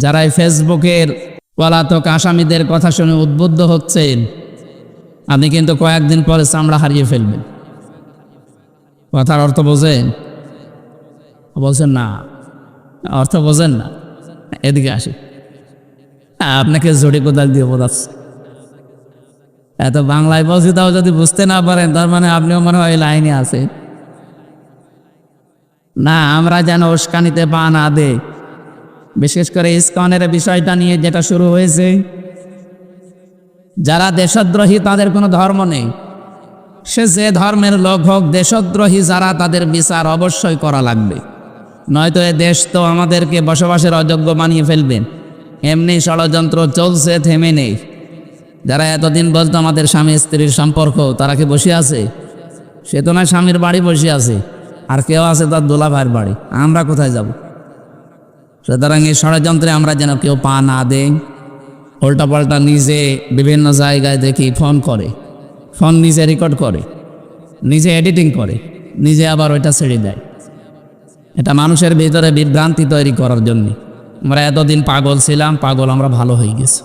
যারা এই ফেসবুকের পলাতক আসামিদের কথা শুনে উদ্বুদ্ধ হচ্ছেন, আপনি কিন্তু কয়েকদিন পরে চামড়া হারিয়ে ফেলবেন। কথার অর্থ বোঝেন? বলছেন না, অর্থ বোঝেন না। এদিকে আসি, আপনাকে জড়ি কোদাল দিয়ে বোঝাচ্ছে। এত বাংলায় বলছি, তাও যদি বুঝতে না পারেন, তার মানে আপনিও মনে হয় লাইনে আছে না। আমরা যেন উস্কানিতে পা না দেই, বিশেষ করে ইসকনের বিষয়টা নিয়ে যেটা শুরু হয়েছে। যারা দেশদ্রোহী তাদের কোনো ধর্ম নেই, সে যে ধর্মের লোক হোক, দেশদ্রোহী যারা তাদের বিচার অবশ্যই করা লাগবে, নয়তো এ দেশ তো আমাদেরকে বসবাসের অযোগ্য বানিয়ে ফেলবেন। এমনি ষড়যন্ত্র চলছে, থেমে নেই। যারা এতদিন বলতো আমাদের স্বামী স্ত্রীর সম্পর্ক, তারা কি বসে আছে? সে তো না স্বামীর বাড়ি বসে আছে, আর কেউ আছে তার দোলা ভাইয়ের বাড়ি। আমরা কোথায় যাব? সুতরাং এই ষড়যন্ত্রে আমরা যেন কেউ পা না দেই। উল্টাপাল্টা নিজে বিভিন্ন জায়গায় দেখি ফোন করে, ফোন নিজে রেকর্ড করে, নিজে এডিটিং করে, নিজে আবার ওইটা ছেড়ে দেয়। এটা মানুষের ভিতরে বিভ্রান্তি তৈরি করার জন্য। আমরা এতদিন পাগল ছিলাম, পাগল আমরা ভালো হয়ে গেছি।